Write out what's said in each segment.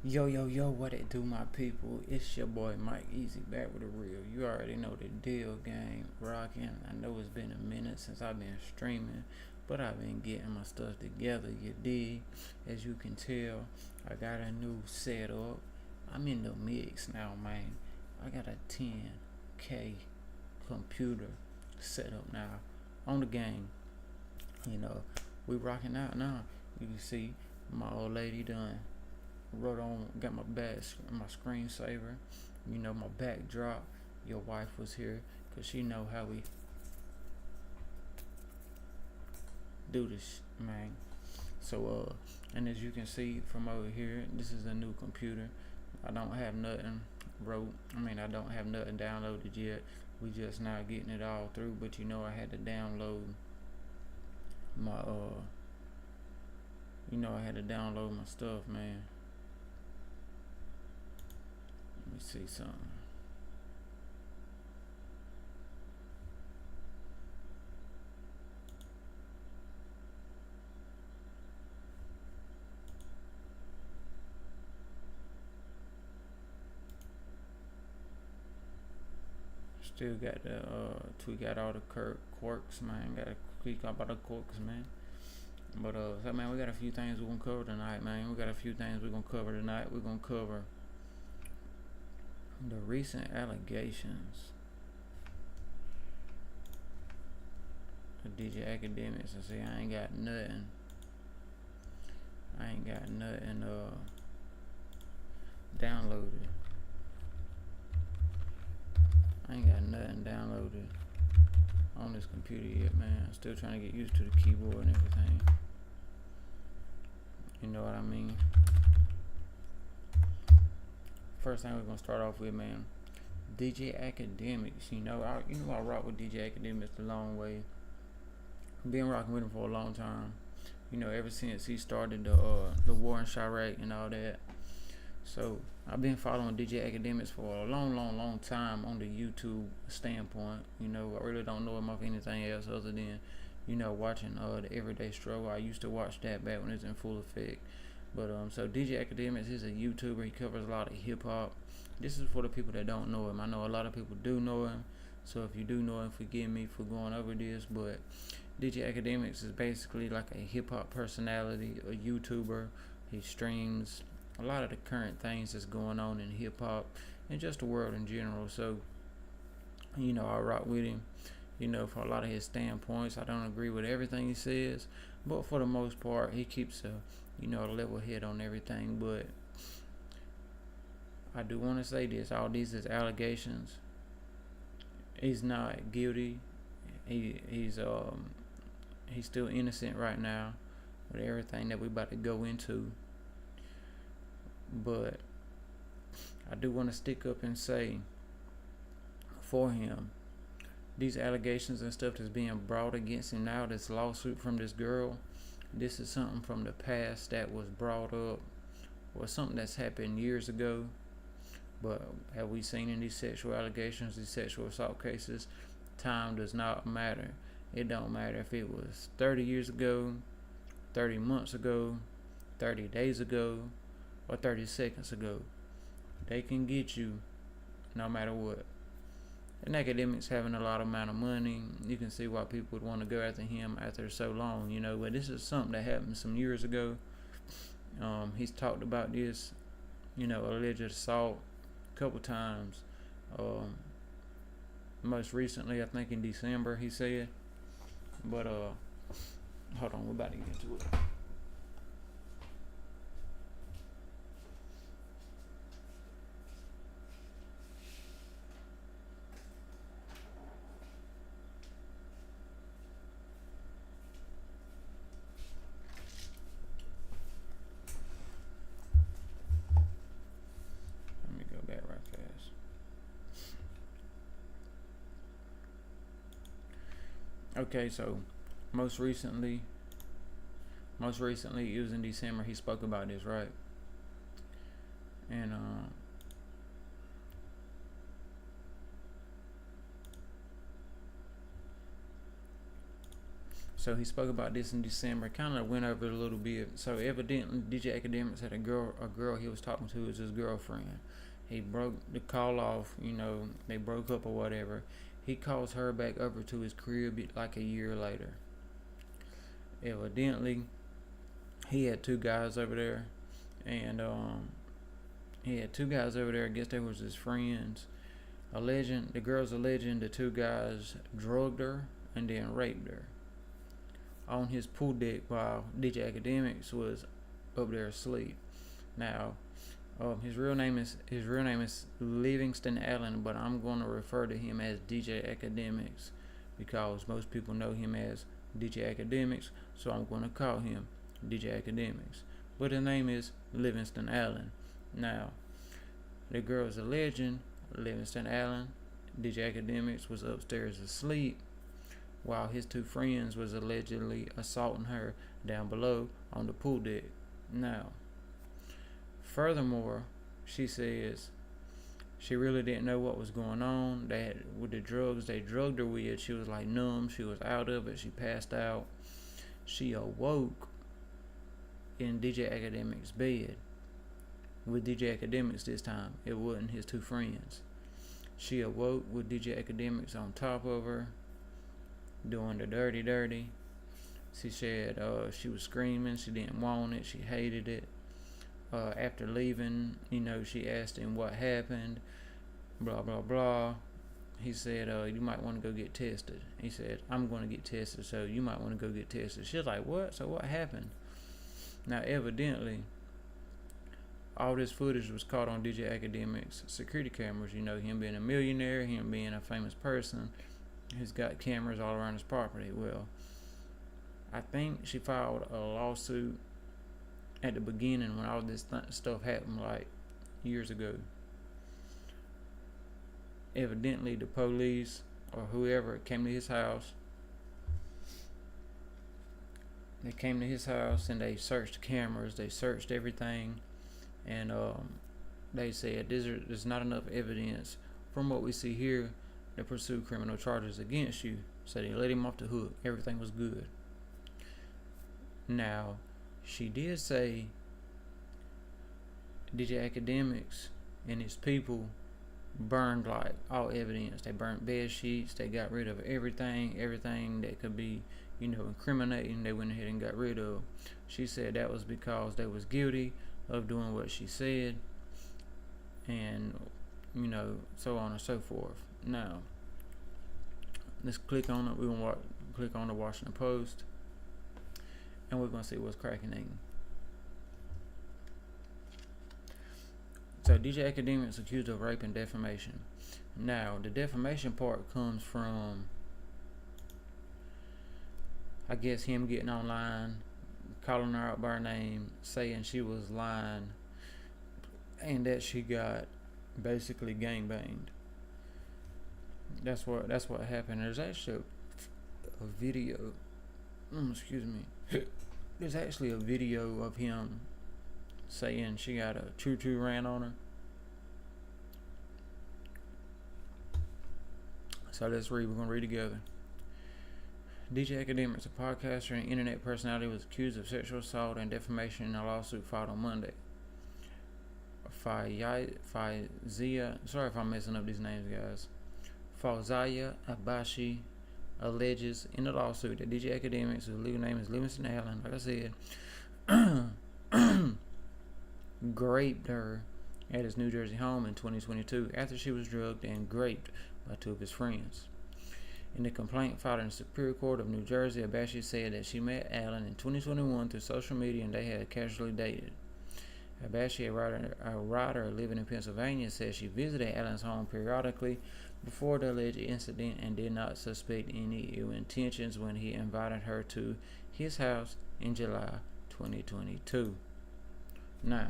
Yo, yo, yo, what it do, my people? It's your boy Mike Easy back with a real. You already know the deal, gang. Rocking. I know it's been a minute since I've been streaming, but I've been getting my stuff together, you dig? As you can tell, I got a new setup. I'm in the mix now, man. I got a 10K computer set up now on the game. You know, we rocking out now. You can see my old lady done wrote on, got my my screensaver, my backdrop. Your wife was here because she know how we do this, man. So and as you can see from over here, this is a new computer. I don't have nothing I don't have nothing downloaded yet. We just now getting it all through, but I had to download my I had to download my stuff, man. Let me see something. Still got the tweak out all the quirks, man. Got to tweak out all the quirks, man. But so man, we got a few things we're gonna cover tonight, man. We got a few things we're gonna cover tonight. We're gonna cover the recent allegations of DJ Akademiks. I say I ain't got nothing. Downloaded. I ain't got nothing downloaded on this computer yet, man. I'm still trying to get used to the keyboard and everything. You know what I mean? First thing we're gonna start off with, man. DJ Akademiks. I rock with DJ Akademiks the long way. Been rocking with him for a long time. Ever since he started the war in Chirac and all that. So I've been following DJ Akademiks for a long time on the YouTube standpoint. I really don't know him off anything else other than, watching the Everyday Struggle. I used to watch that back when it was in full effect. But so DJ Akademiks is a YouTuber. He covers a lot of hip hop. This is for the people that don't know him. I know a lot of people do know him. So if you do know him, forgive me for going over this. But DJ Akademiks is basically like a hip hop personality, a YouTuber. He streams a lot of the current things that's going on in hip hop and just the world in general. So, I rock with him, for a lot of his standpoints. I don't agree with everything he says, but for the most part, he keeps a level head on everything. But I do want to say this: all these is allegations. He's not guilty. He's still innocent right now with everything that we about to go into. But I do want to stick up and say for him, these allegations and stuff that's being brought against him now, this lawsuit from this girl, this is something from the past that was brought up or something that's happened years ago. But have we seen in these sexual allegations, these sexual assault cases, time does not matter. It don't matter if it was 30 years ago, 30 months ago, 30 days ago, or 30 seconds ago. They can get you no matter what. And Akademiks having a lot amount of money, you can see why people would want to go after him after so long, but this is something that happened some years ago. He's talked about this, alleged assault a couple times. Most recently, I think in December, he said. But hold on, we're about to get into it. Let me go back right fast. Okay, so most recently it was in December, he spoke about this, right? And So he spoke about this in December. Kind of went over it a little bit. So evidently, DJ Akademiks had a girl he was talking to was his girlfriend. He broke the call off. They broke up or whatever. He calls her back over to his crib like a year later. Evidently, he had two guys over there, and I guess they was his friends. The girl's alleging the two guys drugged her and then raped her on his pool deck while DJ Akademiks was up there asleep. Now, his real name is Livingston Allen, but I'm going to refer to him as DJ Akademiks because most people know him as DJ Akademiks, so I'm going to call him DJ Akademiks. But his name is Livingston Allen. Now, the girl's alleging Livingston Allen, DJ Akademiks, was upstairs asleep while his two friends was allegedly assaulting her down below on the pool deck. Now, furthermore, she says she really didn't know what was going on. With the drugs they drugged her with, she was like numb. She was out of it. She passed out. She awoke in DJ Akademiks' bed with DJ Akademiks this time. It wasn't his two friends. She awoke with DJ Akademiks on top of her, doing the dirty. She said she was screaming. She didn't want it. She hated it. After leaving, she asked him what happened, blah, blah, blah. He said, you might want to go get tested. He said, I'm going to get tested, so you might want to go get tested. She was like, what? So what happened? Now, evidently, all this footage was caught on DJ Akademiks' security cameras. Him being a millionaire, him being a famous person. He's got cameras all around his property. Well, I think she filed a lawsuit at the beginning when all this stuff happened, like years ago. Evidently, the police or whoever came to his house. They came to his house and they searched cameras. They searched everything, and they said there's not enough evidence from what we see here to pursue criminal charges against you. So they let him off the hook. Everything was good. Now, she did say DJ Akademiks and his people burned like all evidence. They burnt bed sheets. They got rid of everything that could be, incriminating. They went ahead and got rid of. She said that was because they was guilty of doing what she said, and so on and so forth. Now, let's click on it. We're gonna click on the Washington Post, and we're gonna see what's cracking. So DJ Akademiks accused of rape and defamation. Now, the defamation part comes from, I guess, him getting online, calling her out by her name, saying she was lying, and that she got basically gangbanged. That's what happened. There's actually a video. Excuse me. There's actually a video of him saying she got a choo-choo ran on her. So let's read. We're gonna read together. DJ Akademiks, a podcaster and internet personality, was accused of sexual assault and defamation in a lawsuit filed on Monday. Faizia, sorry if I'm messing up these names, guys. Fauzaya Abashi alleges in the lawsuit that DJ Akademiks, whose legal name is Livingston Allen, like I said, raped her at his New Jersey home in 2022 after she was drugged and raped by two of his friends. In the complaint filed in the Superior Court of New Jersey, Abashi said that she met Allen in 2021 through social media and they had casually dated. Abashi, a writer living in Pennsylvania, said she visited Allen's home periodically before the alleged incident and did not suspect any ill intentions when he invited her to his house in July 2022. Now,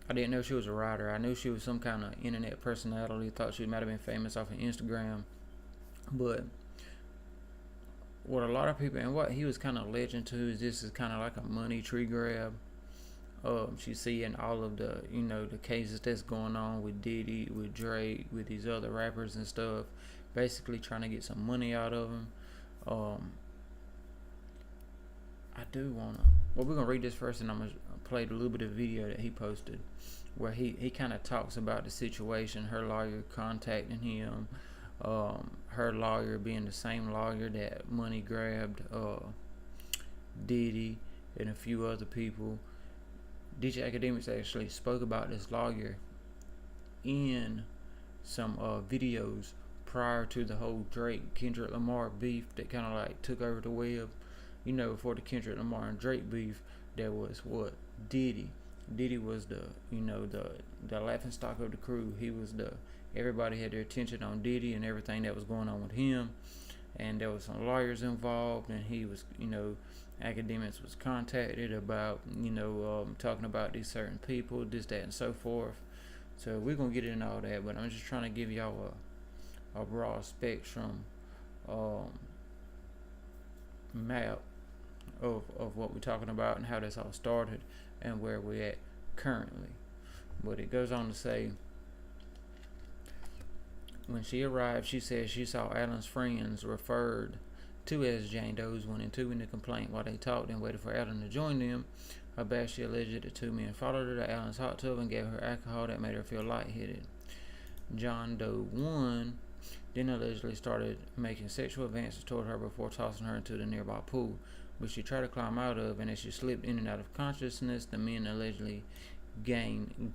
I didn't know she was a writer. I knew she was some kind of internet personality. Thought she might have been famous off of Instagram. But what a lot of people, and what he was kind of alleging to, is this is kind of like a money tree grab. She's seeing all of the, the cases that's going on with Diddy, with Drake, with these other rappers and stuff. basically trying to get some money out of him. I do wanna. Well, we're gonna read this first, and I'm gonna play a little bit of video that he posted, where he kind of talks about the situation. Her lawyer contacting him, her lawyer being the same lawyer that money grabbed Diddy and a few other people. DJ Akademiks actually spoke about this lawyer in some videos prior to the whole Kendrick Lamar beef that kind of like took over the web. Before the Kendrick Lamar and Drake beef, there was Diddy. Diddy was the laughing stock of the crew. He was everybody had their attention on Diddy and everything that was going on with him, and there was some lawyers involved, and he was Akademiks was contacted about talking about these certain people, this, that, and so forth. So we're gonna get into all that, but I'm just trying to give y'all a broad spectrum map of what we're talking about and how this all started and where we're at currently. But it goes on to say, when she arrived, she said she saw Allen's friends, referred to as Jane Doe's, went into in the complaint while they talked and waited for Allen to join them. About she alleged that the two men followed her to Allen's hot tub and gave her alcohol that made her feel lightheaded. John Doe 1 then allegedly started making sexual advances toward her before tossing her into the nearby pool, which she tried to climb out of, and as she slipped in and out of consciousness, the men allegedly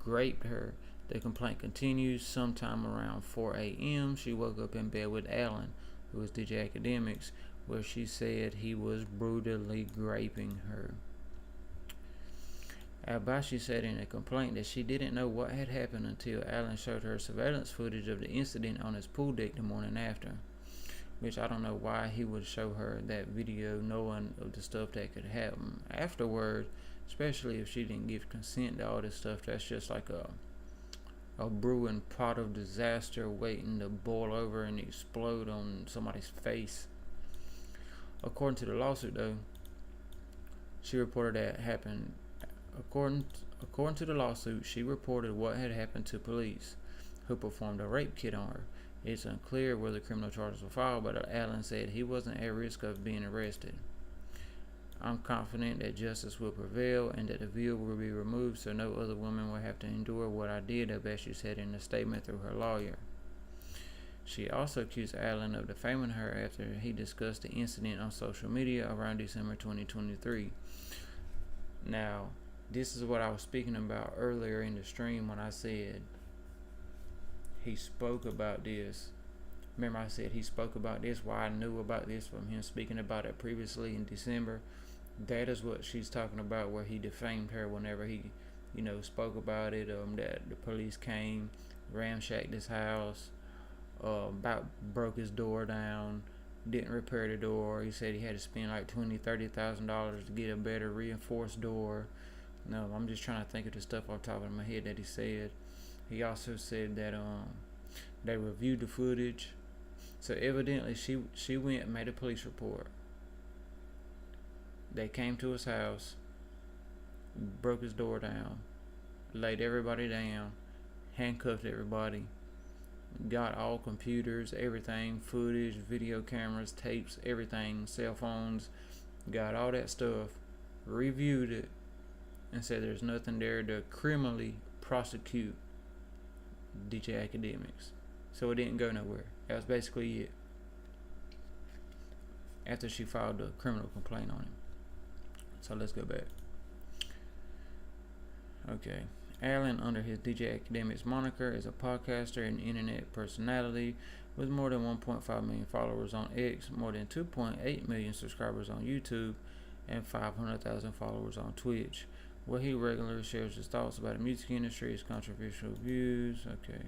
raped her. The complaint continues. Sometime around 4 a.m., she woke up in bed with Allen, who was DJ Akademiks, where she said he was brutally raping her. Al-Bashi said in a complaint that she didn't know what had happened until Allen showed her surveillance footage of the incident on his pool deck the morning after, which I don't know why he would show her that video knowing of the stuff that could happen afterward, especially if she didn't give consent to all this stuff. That's just like a brewing pot of disaster waiting to boil over and explode on somebody's face. According to the lawsuit, though, she reported that happened. According to the lawsuit, she reported what had happened to police, who performed a rape kit on her. It's unclear whether criminal charges were filed, but Allen said he wasn't at risk of being arrested. I'm confident that justice will prevail and that the veil will be removed so no other woman will have to endure what I did, Abashi said in a statement through her lawyer. She also accused Allen of defaming her after he discussed the incident on social media around December 2023. Now, this is what I was speaking about earlier in the stream when I said he spoke about this. Remember, I said he spoke about this, why I knew about this from him speaking about it previously in December. That is what she's talking about, where he defamed her whenever he, spoke about it. That the police came, ramshacked his house, about broke his door down, didn't repair the door. He said he had to spend like $20,000-$30,000 to get a better reinforced door. No, I'm just trying to think of the stuff off the top of my head that he said. He also said that they reviewed the footage. So evidently she went and made a police report. They came to his house, broke his door down, laid everybody down, handcuffed everybody, got all computers, everything, footage, video cameras, tapes, everything, cell phones, got all that stuff, reviewed it, and said there's nothing there to criminally prosecute DJ Akademiks. So it didn't go nowhere. That was basically it. After she filed a criminal complaint on him. So let's go back. Okay. Allen, under his DJ Akademiks moniker, is a podcaster and internet personality with more than 1.5 million followers on X, more than 2.8 million subscribers on YouTube, and 500,000 followers on Twitch, where he regularly shares his thoughts about the music industry, his controversial views. Okay.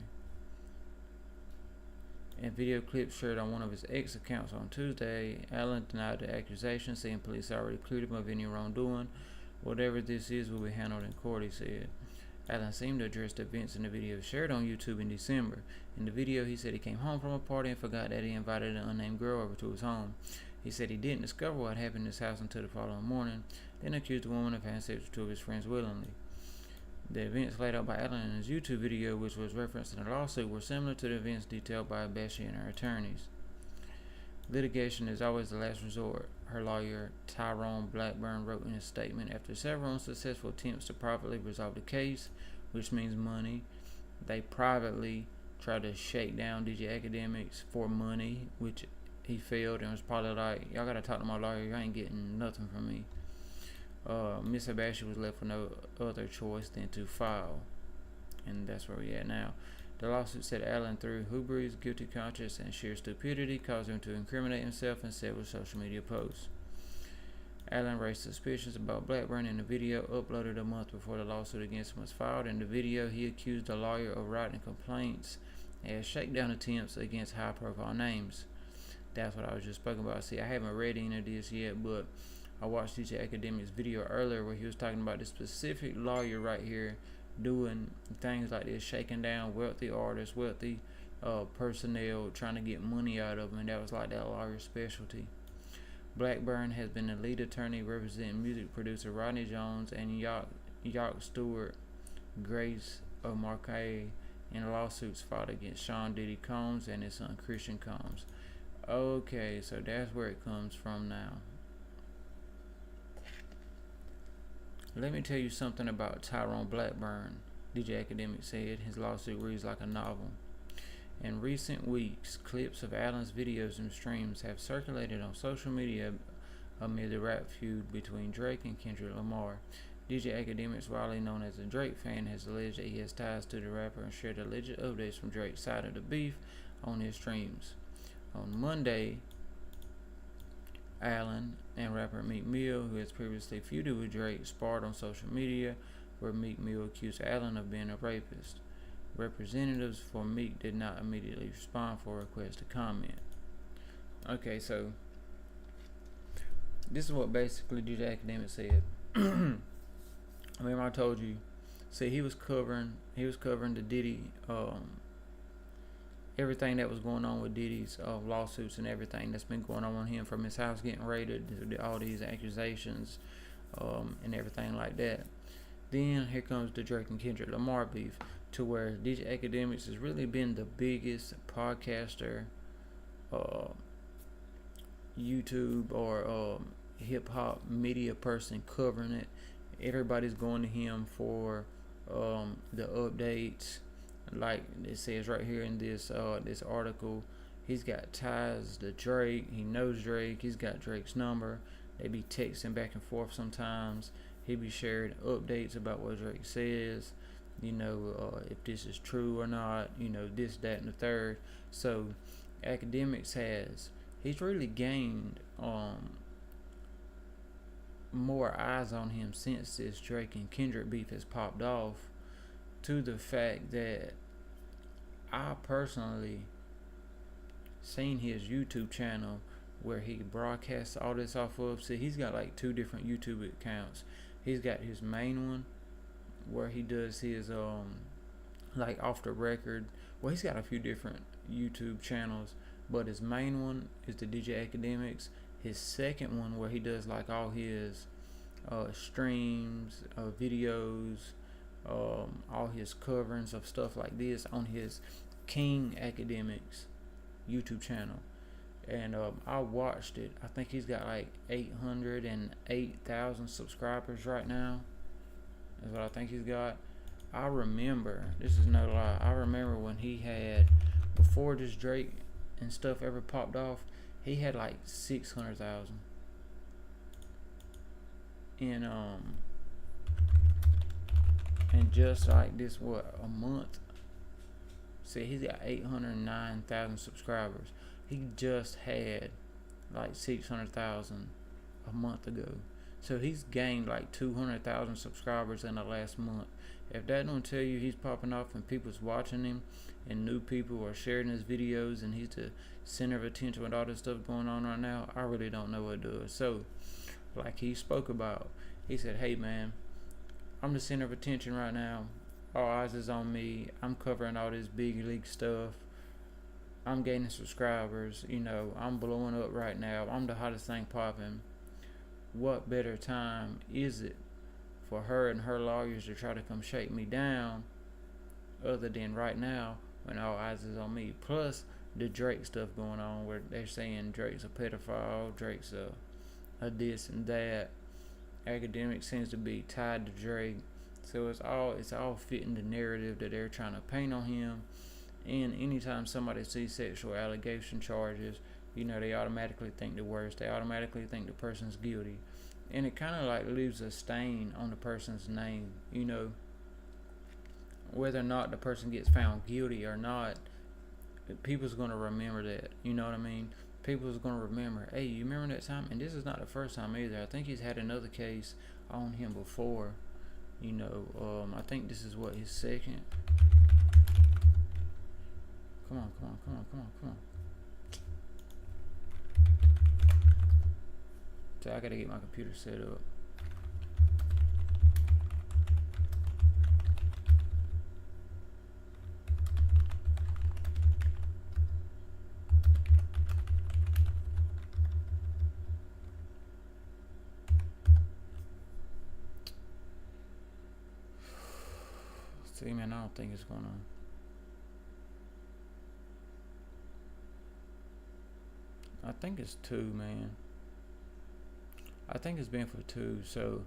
In video clips shared on one of his X accounts on Tuesday, Allen denied the accusation, saying police already cleared him of any wrongdoing. Whatever this is will be handled in court, he said. Allen seemed to address the events in the video shared on YouTube in December. In the video, he said he came home from a party and forgot that he invited an unnamed girl over to his home. He said he didn't discover what happened in his house until the following morning, then accused the woman of having sex with two of his friends willingly. The events laid out by Allen in his YouTube video, which was referenced in the lawsuit, were similar to the events detailed by Abeshi and her attorneys. Litigation is always the last resort, her lawyer Tyrone Blackburn wrote in a statement. After several unsuccessful attempts to privately resolve the case, which means money, they privately tried to shake down DJ Akademiks for money, which he failed, and was probably like, y'all gotta talk to my lawyer, you ain't getting nothing from me. Miss Abashi was left with no other choice than to file, and that's where we at now. The lawsuit said Allen, through hubris, guilty conscience, and sheer stupidity, caused him to incriminate himself in several social media posts. Allen raised suspicions about Blackburn in the video uploaded a month before the lawsuit against him was filed. In the video, he accused the lawyer of writing complaints as shakedown attempts against high-profile names. That's what I was just speaking about. See, I haven't read any of this yet, but I watched DJ Akademiks' video earlier where he was talking about this specific lawyer right here doing things like this, shaking down wealthy artists, wealthy personnel, trying to get money out of them, and that was like that lawyer's specialty. Blackburn has been the lead attorney representing music producer Rodney Jones and yacht steward Grace O'Marcaigh in lawsuits filed against Sean Diddy Combs and his son Christian Combs. Okay, so that's where it comes from now. Let me tell you something about Tyrone Blackburn, DJ Akademiks said. His lawsuit reads like a novel. In recent weeks, clips of Allen's videos and streams have circulated on social media amid the rap feud between Drake and Kendrick Lamar. DJ Akademiks, widely known as a Drake fan, has alleged that he has ties to the rapper and shared alleged updates from Drake's side of the beef on his streams. On Monday, Allen and rapper Meek Mill, who has previously feuded with Drake, sparred on social media, where Meek Mill accused Allen of being a rapist. Representatives for Meek did not immediately respond for a request to comment. Okay, so this is what basically DJ Akademiks said. Remember I told you, see, he was covering the Diddy, everything that was going on with Diddy's lawsuits and everything that's been going on him, from his house getting raided to all these accusations and everything like that. Then here comes the Drake and Kendrick Lamar beef, to where DJ Akademiks has really been the biggest podcaster, YouTube or hip hop media person covering it. Everybody's going to him for the updates. Like it says right here in this article, he's got ties to Drake. He knows Drake. He's got Drake's number. They be texting back and forth sometimes. He be sharing updates about what Drake says, if this is true or not, this, that, and the third. So Akademiks he's really gained more eyes on him since this Drake and Kendrick beef has popped off, to the fact that I personally seen his YouTube channel where he broadcasts all this off of. See, he's got like 2 different YouTube accounts. He's got his main one where he does his like off the record. Well, he's got a few different YouTube channels, but his main one is the DJ Akademiks. His second one, where he does like all his streams, videos, all his coverings of stuff like this, on his King Akademiks YouTube channel. And I watched it. I think he's got like 808,000 subscribers right now. That's what I think he's got. I remember, this is no lie, I remember when he had, before this Drake and stuff ever popped off, he had like 600,000. And just like this, a month? See, he's got 809,000 subscribers. He just had like 600,000 a month ago. So he's gained like 200,000 subscribers in the last month. If that don't tell you he's popping off and people's watching him, and new people are sharing his videos, and he's the center of attention with all this stuff going on right now, I really don't know what does. So, like he spoke about, he said, hey man, I'm the center of attention right now. All eyes is on me. I'm covering all this big league stuff. I'm gaining subscribers. I'm blowing up right now. I'm the hottest thing popping. What better time is it for her and her lawyers to try to come shake me down, other than right now when all eyes is on me. Plus the Drake stuff going on where they're saying Drake's a pedophile, Drake's a this and that. Akademiks seems to be tied to Drake, so it's all fitting the narrative that they're trying to paint on him. And anytime somebody sees sexual allegation charges, they automatically think the worst. They automatically think the person's guilty, and it kind of like leaves a stain on the person's name. Whether or not the person gets found guilty or not, people's gonna remember that. You know what I mean? People's gonna remember. Hey, you remember that time? And this is not the first time either. I think he's had another case on him before. I think this is what, his second. Come on. So I gotta get my computer set up. See, man, I don't think it's gonna. I think it's 2, man. I think it's been for 2. So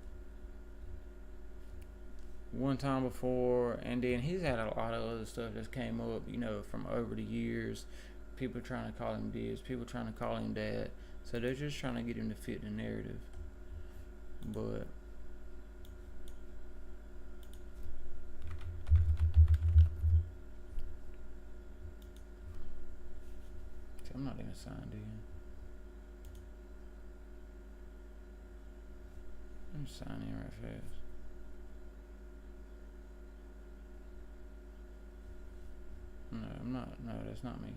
one time before, and then he's had a lot of other stuff that's came up, from over the years. People trying to call him this, people trying to call him that. So they're just trying to get him to fit the narrative. But I'm not even signed in. I'm signing in right fast. No, I'm not. No, that's not me.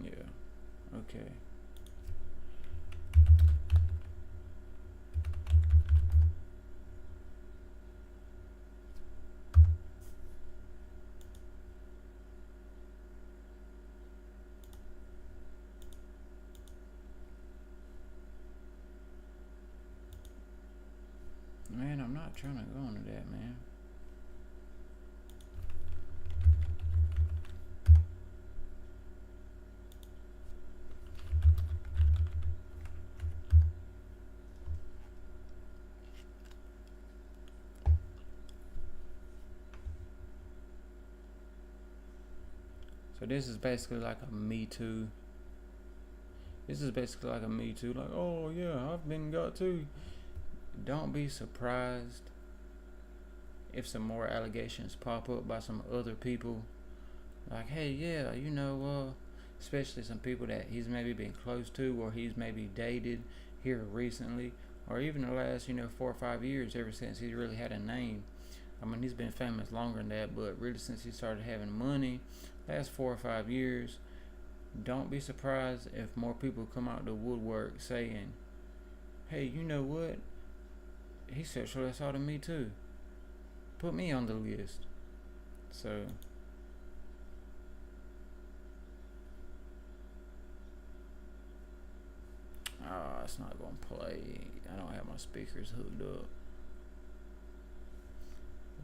Yeah. Okay. Man, I'm not trying to go into that, man. So this is basically like a Me Too. This is basically like a Me Too. Like, oh yeah, I've been got too. Don't be surprised if some more allegations pop up by some other people. Like, hey, yeah, especially some people that he's maybe been close to, or he's maybe dated here recently, or even the last, 4 or 5 years, ever since he's really had a name. I mean, he's been famous longer than that, but really since he started having money, last 4 or 5 years, don't be surprised if more people come out the woodwork saying, hey, you know what? He sexual assaulted me too. Put me on the list. So it's not gonna play. I don't have my speakers hooked up.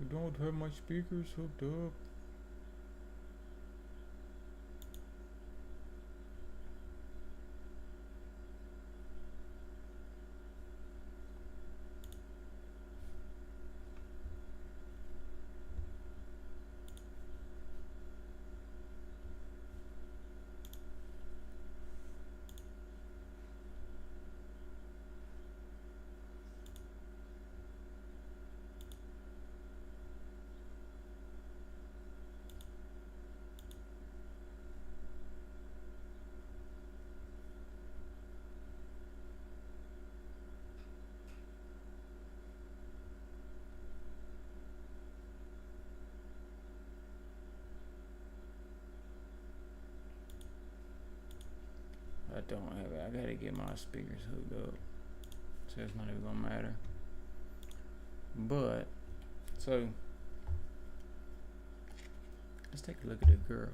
I don't have my speakers hooked up. I don't have it. I gotta get my speakers hooked up, so it's not even gonna matter. But so let's take a look at the girl.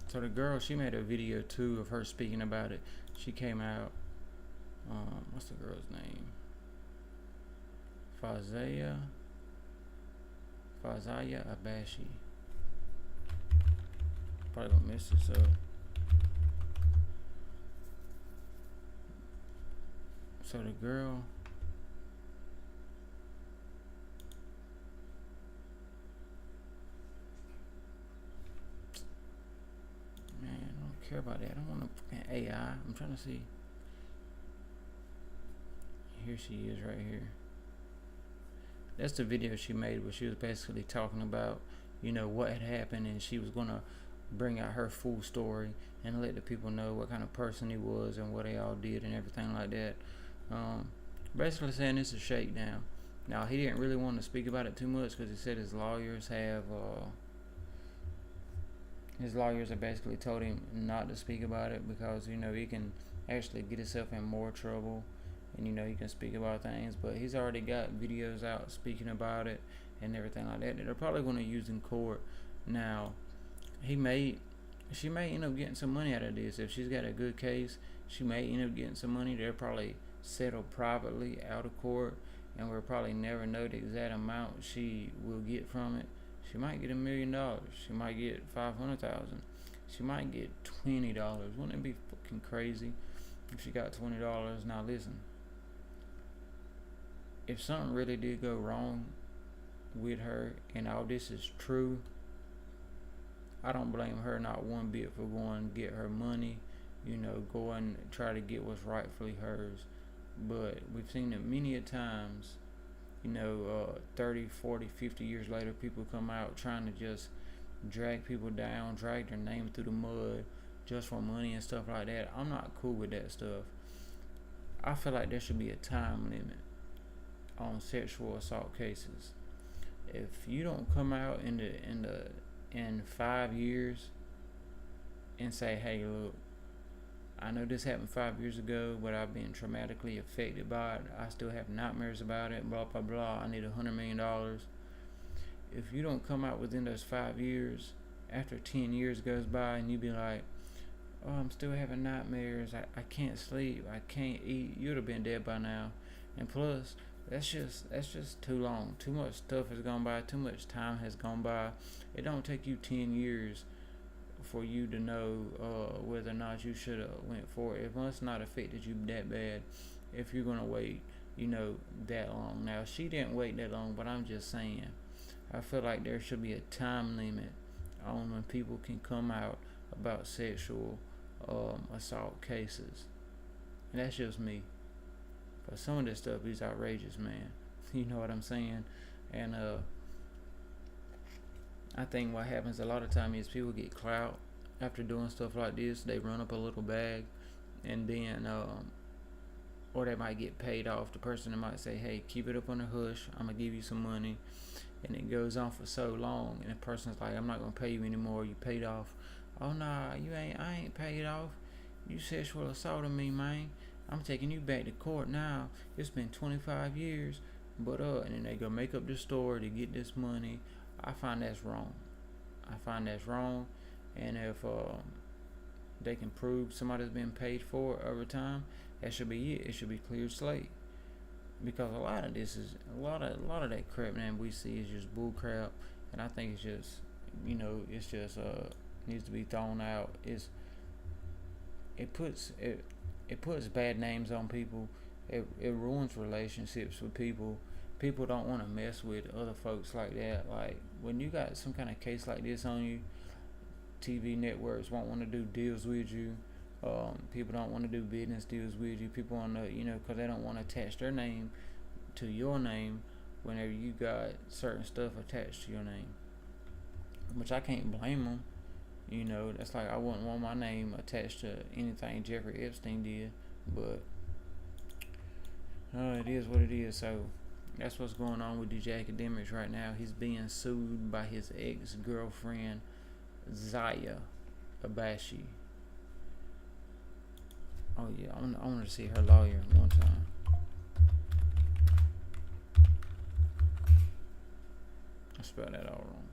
So the girl, she made a video too of her speaking about it. She came out. What's the girl's name? Fazaya Abashi. Probably gonna mess this up. So the girl, man, I don't care about that. I don't want no fucking AI. I'm trying to see. Here she is right here. That's the video she made where she was basically talking about, what had happened, and she was gonna bring out her full story and let the people know what kind of person he was and what they all did and everything like that. Basically saying it's a shakedown. Now, he didn't really want to speak about it too much because he said his lawyers have basically told him not to speak about it because he can actually get himself in more trouble, and he can speak about things. But he's already got videos out speaking about it and everything like that they're probably going to use in court. Now, she may end up getting some money out of this. If she's got a good case, she may end up getting some money. They'll probably settle privately out of court, and we'll probably never know the exact amount she will get from it. She might get $1 million. She might get $500,000. She might get $20. Wouldn't it be fucking crazy if she got $20? Now listen, if something really did go wrong with her and all this is true, I don't blame her not one bit for going to get her money, go and try to get what's rightfully hers. But we've seen it many a times, 30, 40, 50 years later, people come out trying to just drag people down, drag their name through the mud just for money and stuff like that. I'm not cool with that stuff. I feel like there should be a time limit on sexual assault cases. If you don't come out in 5 years and say, hey, look, I know this happened 5 years ago, but I've been traumatically affected by it. I still have nightmares about it, blah, blah, blah. I need $100 million. If you don't come out within those 5 years, after 10 years goes by and you be like, oh, I'm still having nightmares, I can't sleep, I can't eat, you'd have been dead by now. And plus, that's just too long. Too much stuff has gone by, too much time has gone by. It don't take you 10 years for you to know whether or not you should have went for it. It must not affected you that bad if you're gonna wait, that long. Now, she didn't wait that long, but I'm just saying, I feel like there should be a time limit on when people can come out about sexual assault cases. And that's just me. But some of this stuff is outrageous, man. You know what I'm saying? And I think what happens a lot of time is people get clout after doing stuff like this. They run up a little bag, and then or they might get paid off. The person that might say, hey, keep it up on the hush, I'm gonna give you some money. And it goes on for so long, and the person's like, I'm not gonna pay you anymore, you paid off. Oh nah, I ain't paid off. You sexual assaulted me, man. I'm taking you back to court now. It's been 25 years. But and then they go make up the story to get this money. I find that's wrong. And if they can prove somebody's been paid for it over time, that should be it. It should be clear slate. Because a lot of this is a lot of that crap, man, we see is just bull crap, and I think it's just needs to be thrown out. It puts bad names on people. It ruins relationships with people. People don't want to mess with other folks like that. Like, when you got some kind of case like this on you, TV networks won't want to do deals with you. People don't want to do business deals with you. People want to, because they don't want to attach their name to your name whenever you got certain stuff attached to your name. Which I can't blame them. That's like, I wouldn't want my name attached to anything Jeffrey Epstein did. But it is what it is. So that's what's going on with DJ Akademiks right now. He's being sued by his ex-girlfriend, Zaya Abashi. Oh yeah, I want to see her lawyer one time. I spelled that all wrong.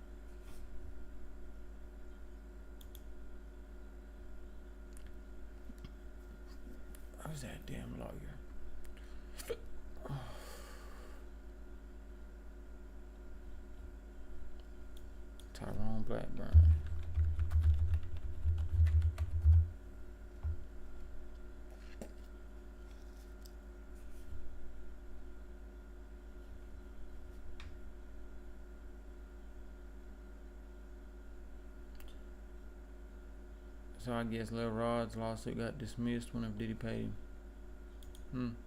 Who's that damn lawyer? Tyrone Blackburn. So I guess Lil Rod's lawsuit got dismissed whenever Diddy paid him.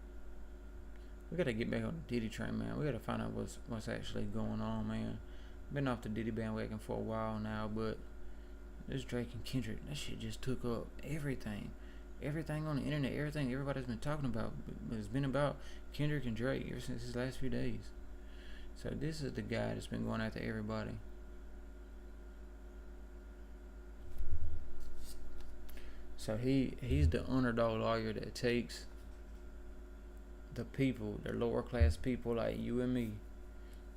We gotta get back on the Diddy train, man. We gotta find out what's actually going on, man. Been off the Diddy bandwagon for a while now, but this Drake and Kendrick, that shit just took up everything. Everything on the internet, everything everybody's been talking about has been about Kendrick and Drake ever since his last few days. So this is the guy that's been going after everybody. So he's the underdog lawyer that takes the people, the lower class people like you and me.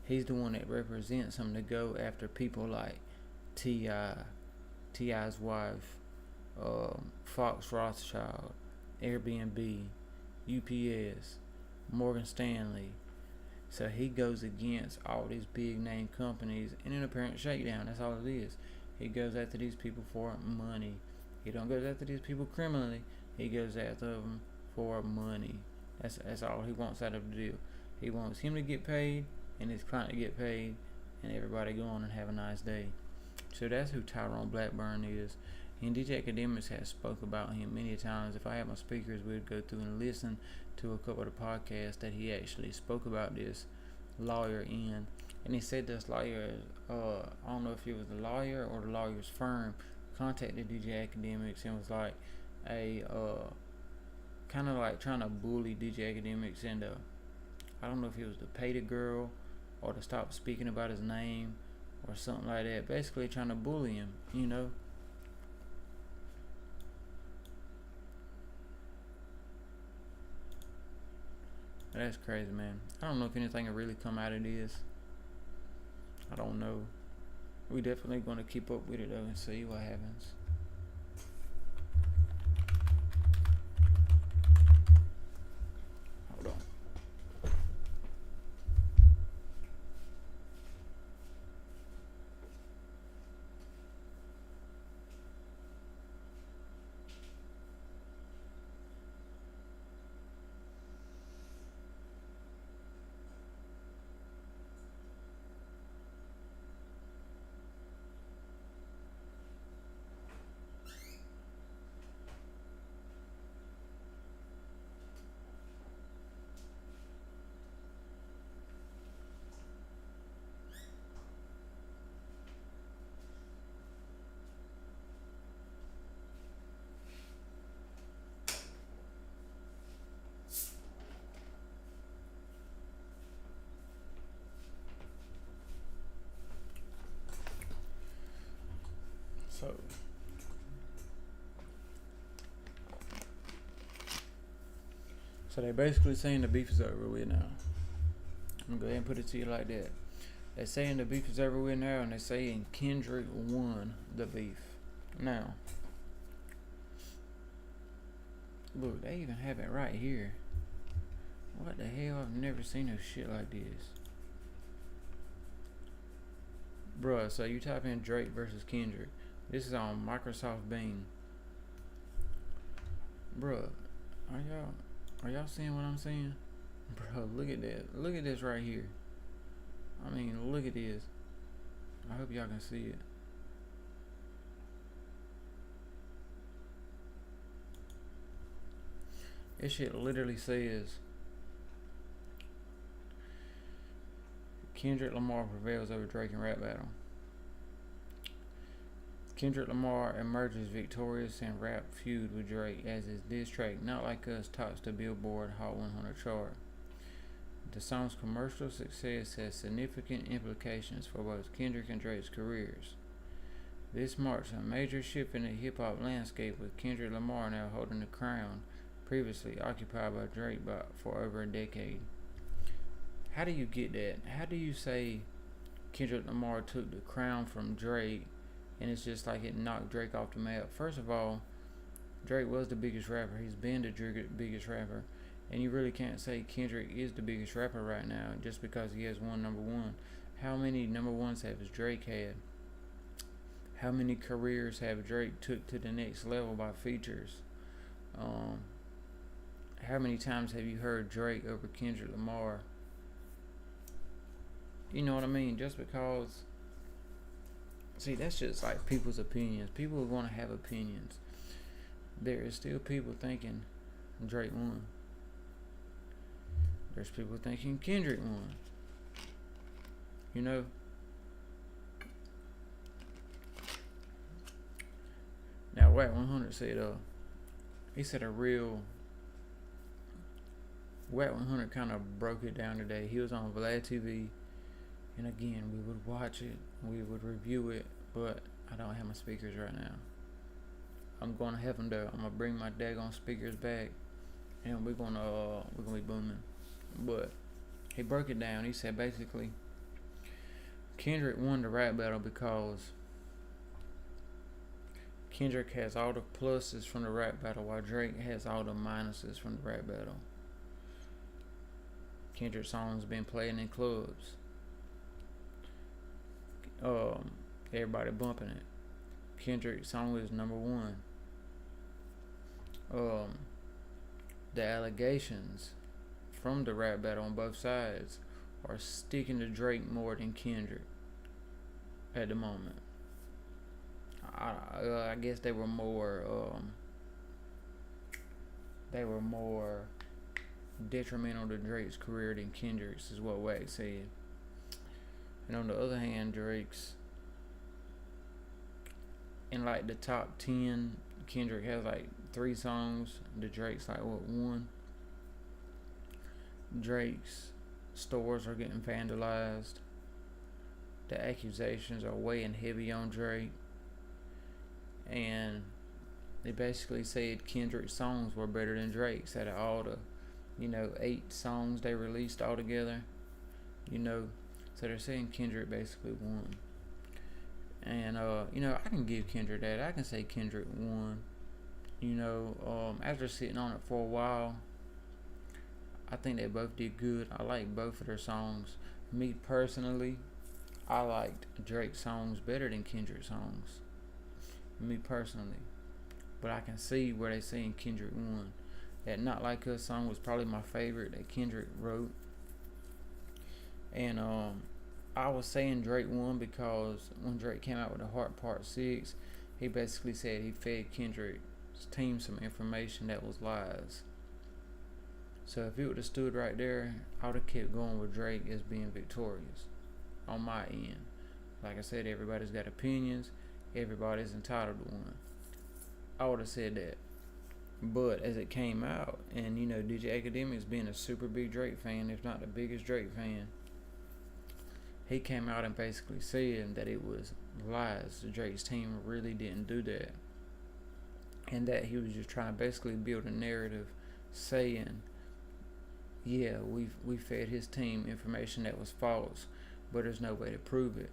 He's the one that represents them to go after people like T.I.'s wife, Fox Rothschild, Airbnb, UPS, Morgan Stanley. So he goes against all these big name companies in an apparent shakedown. That's all it is. He goes after these people for money. He don't go after these people criminally. He goes after them for money. That's all he wants out of the deal. He wants him to get paid and his client to get paid and everybody go on and have a nice day. So that's who Tyrone Blackburn is. And DJ Akademiks has spoke about him many times. If I had my speakers, we'd go through and listen to a couple of the podcasts that he actually spoke about this lawyer in. And he said this lawyer, I don't know if it was the lawyer or the lawyer's firm, contacted DJ Akademiks and was like kind of like trying to bully DJ Akademiks into, I don't know if it was to pay the girl or to stop speaking about his name or something like that. Basically trying to bully him, you know. That's crazy, man. I don't know if anything will really come out of this. I don't know. We definitely gonna keep up with it though and see what happens. Hold on. So they basically saying the beef is over with now. I'm gonna go ahead and put it to you like that. They're saying the beef is over with now, and they're saying Kendrick won the beef. Now, look, they even have it right here. What the hell? I've never seen no shit like this. Bruh, so you type in Drake versus Kendrick. This is on Microsoft Bing. Bruh, are y'all seeing what I'm seeing? Bro, look at that. Look at this right here. I mean, look at this. I hope y'all can see it. This shit literally says Kendrick Lamar prevails over Drake in rap battle. Kendrick Lamar emerges victorious in rap feud with Drake as his diss track Not Like Us tops the Billboard Hot 100 chart. The song's commercial success has significant implications for both Kendrick and Drake's careers. This marks a major shift in the hip-hop landscape, with Kendrick Lamar now holding the crown previously occupied by Drake for over a decade. How do you get that? How do you say Kendrick Lamar took the crown from Drake and it's just like it knocked Drake off the map? First of all, Drake was the biggest rapper. He's been the biggest rapper. And you really can't say Kendrick is the biggest rapper right now just because he has one number one. How many number ones has Drake had? How many careers have Drake took to the next level by features? How many times have you heard Drake over Kendrick Lamar? You know what I mean? Just because, see, that's just like people's opinions. People are going to have opinions. There is still people thinking Drake won. There's people thinking Kendrick won. You know? Now, Wack 100 said, he said Wack 100 kind of broke it down today. He was on Vlad TV, and again, we would watch it, we would review it, but I don't have my speakers right now. I'm gonna have them though. I'm gonna bring my daggone speakers back, and we're gonna be booming. But he broke it down. He said basically, Kendrick won the rap battle because Kendrick has all the pluses from the rap battle, while Drake has all the minuses from the rap battle. Kendrick's songs been playing in clubs. Everybody bumping it. Kendrick's song is number one. The allegations from the rap battle on both sides are sticking to Drake more than Kendrick at the moment. I guess they were more detrimental to Drake's career than Kendrick's, is what Wack said. And on the other hand, Drake's in like the top 10, Kendrick has like 3 songs. The Drake's like what, 1? Drake's stores are getting vandalized. The accusations are weighing heavy on Drake. And they basically said Kendrick's songs were better than Drake's out of all the, 8 songs they released all together. So they're saying Kendrick basically won. And, I can give Kendrick that. I can say Kendrick won. After sitting on it for a while, I think they both did good. I like both of their songs. Me personally, I liked Drake's songs better than Kendrick's songs. Me personally. But I can see where they saying Kendrick won. That Not Like Us song was probably my favorite that Kendrick wrote. And I was saying Drake won because when Drake came out with the Heart Part 6, he basically said he fed Kendrick's team some information that was lies. So if it would have stood right there, I would have kept going with Drake as being victorious on my end. Like I said, everybody's got opinions. Everybody's entitled to one. I would have said that. But as it came out, and DJ Akademiks being a super big Drake fan, if not the biggest Drake fan, he came out and basically said that it was lies. Drake's team really didn't do that. And that he was just trying to basically build a narrative saying, yeah, we fed his team information that was false, but there's no way to prove it.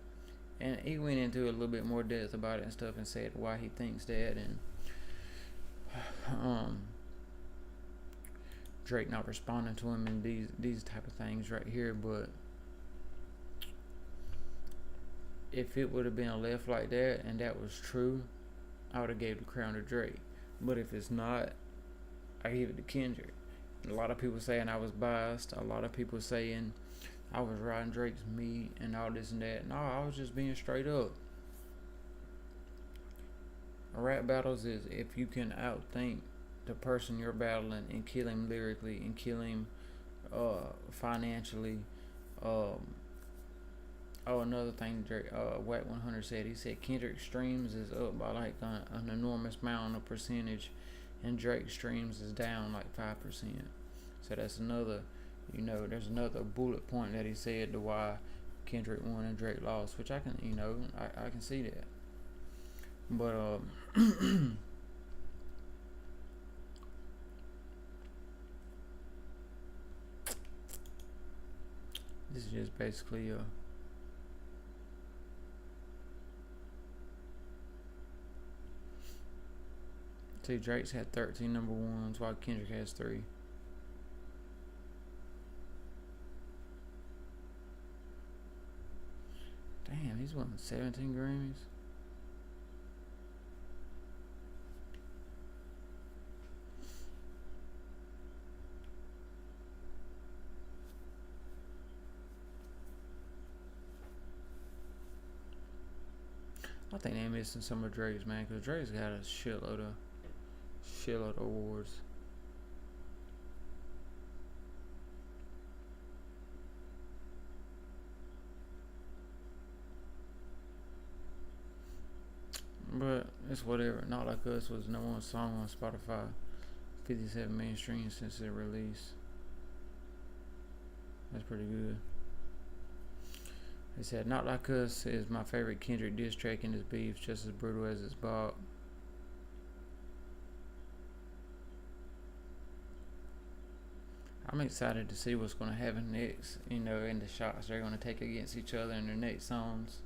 And he went into a little bit more depth about it and stuff and said why he thinks that, and Drake not responding to him and these type of things right here. But if it would have been left like that and that was true, I would have gave the crown to Drake. But if it's not, I give it to Kendrick. A lot of people saying I was biased. A lot of people saying I was riding Drake's meat and all this and that. No, I was just being straight up. Rap battles is if you can outthink the person you're battling and kill him lyrically and kill him financially. Another thing Wack 100 said, he said Kendrick streams is up by like an enormous amount of percentage, and Drake streams is down like 5%. So that's another, there's another bullet point that he said to why Kendrick won and Drake lost, which I can, I can see that. But this is just basically See, Drake's had 13 number ones, while Kendrick has 3. Damn, he's won 17 Grammys. I think they're missing some of Drake's, man, because Drake's got a shitload of awards. But it's whatever. Not Like Us was the number 1 song on Spotify. 57 million streams since it released. That's pretty good. They said, Not Like Us is my favorite Kendrick diss track, and his beef just as brutal as it's bought. I'm excited to see what's going to happen next, in the shots they're going to take against each other in their next songs.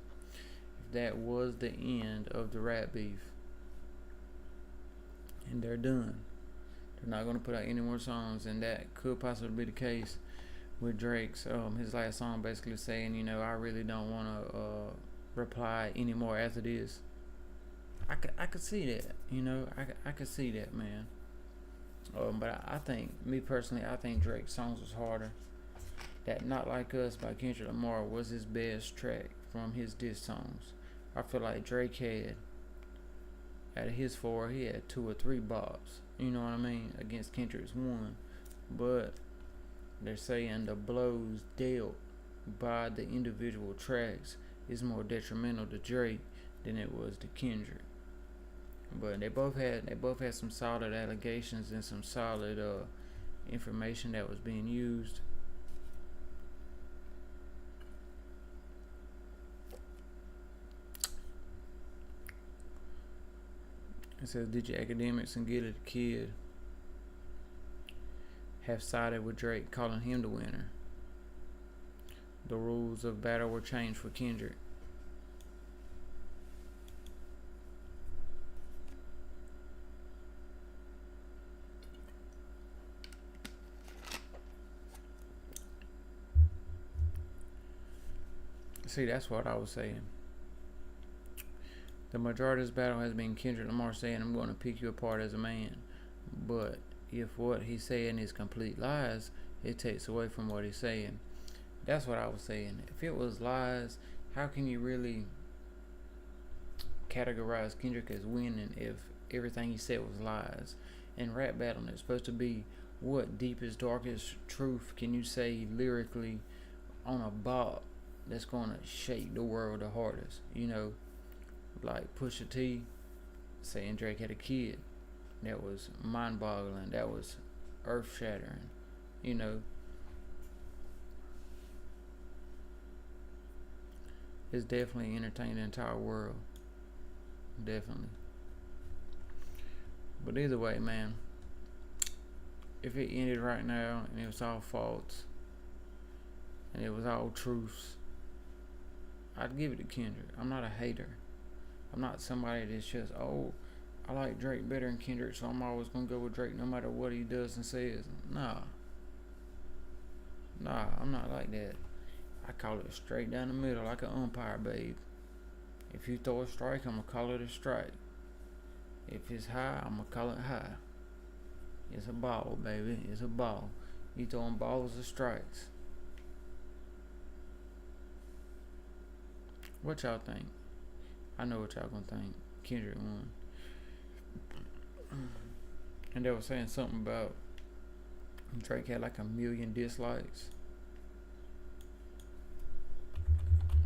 If that was the end of the rap beef, and they're done. They're not going to put out any more songs, and that could possibly be the case with Drake's his last song, basically saying, I really don't want to reply anymore after this. I could see that, I could see that, man. But I think, me personally, I think Drake's songs was harder. That Not Like Us by Kendrick Lamar was his best track from his diss songs. I feel like Drake had, out of his 4, he had 2 or 3 bops, you know what I mean, against Kendrick's 1. But they're saying the blows dealt by the individual tracks is more detrimental to Drake than it was to Kendrick. But they both had some solid allegations and some solid information that was being used. It says DJ Akademiks and Get It the Kid have sided with Drake, calling him the winner. The rules of battle were changed for Kendrick. See, that's what I was saying. The majority of this battle has been Kendrick Lamar saying, I'm going to pick you apart as a man. But if what he's saying is complete lies, it takes away from what he's saying. That's what I was saying. If it was lies, how can you really categorize Kendrick as winning if everything he said was lies? And rap battling is supposed to be what deepest, darkest truth can you say lyrically on a bop that's going to shake the world the hardest? Like Pusha T saying Drake had a kid. That was mind-boggling. That was earth-shattering. It's definitely entertained the entire world. Definitely. But either way, man, if it ended right now and it was all false and it was all truths, I'd give it to Kendrick. I'm not a hater. I'm not somebody that's just, I like Drake better than Kendrick, so I'm always going to go with Drake no matter what he does and says. Nah, I'm not like that. I call it straight down the middle like an umpire, babe. If you throw a strike, I'm going to call it a strike. If it's high, I'm going to call it high. It's a ball, baby. It's a ball. You throwing balls or strikes. What y'all think? I know what y'all gonna think. Kendrick won. And they were saying something about Drake had like 1 million dislikes.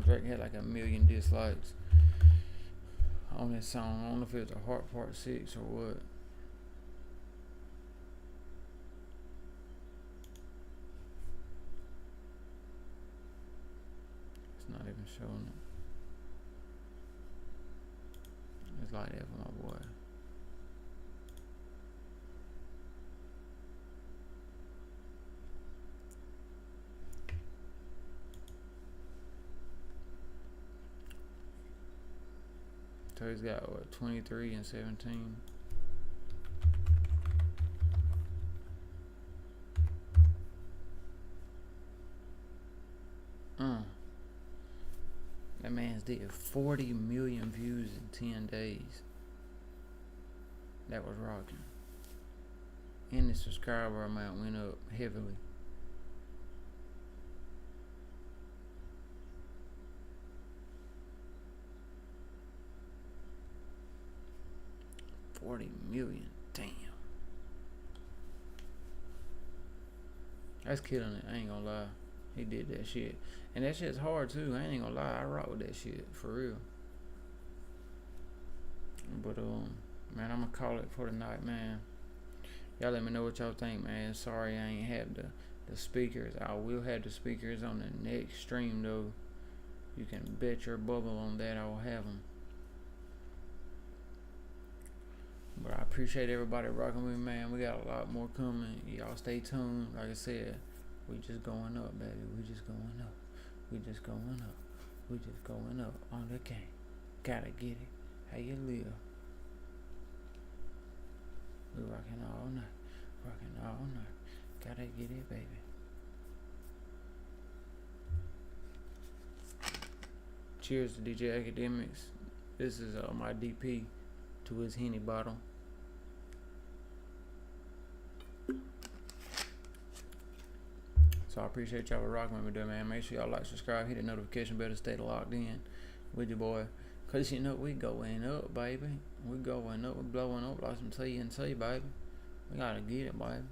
Drake had like 1 million dislikes on his song. I don't know if it was a Heart Part 6 or what. It's not even showing it. It's like that for my boy. So he's got 23 and 17. 40 million views in 10 days. That was rocking. And the subscriber amount went up heavily. $40 million. Damn. That's killing it. I ain't gonna lie. He did that shit. And that shit's hard too. I ain't gonna lie. I rock with that shit. For real. But, man, I'm gonna call it for the night, man. Y'all let me know what y'all think, man. Sorry I ain't have the speakers. I will have the speakers on the next stream, though. You can bet your bubble on that. I will have them. But I appreciate everybody rocking with me, man. We got a lot more coming. Y'all stay tuned. Like I said, we just going up, baby. We just going up. We just going up. We just going up on the game. Gotta get it. How you live? We rocking all night. Rocking all night. Gotta get it, baby. Cheers to DJ Akademiks. This is my DP to his Henny bottle. So I appreciate y'all for rocking with me there, man. Make sure y'all like, subscribe, hit the notification bell to stay locked in with your boy. Cause you know we going up, baby. We going up, we blowing up like some TNT, baby. We gotta get it, baby.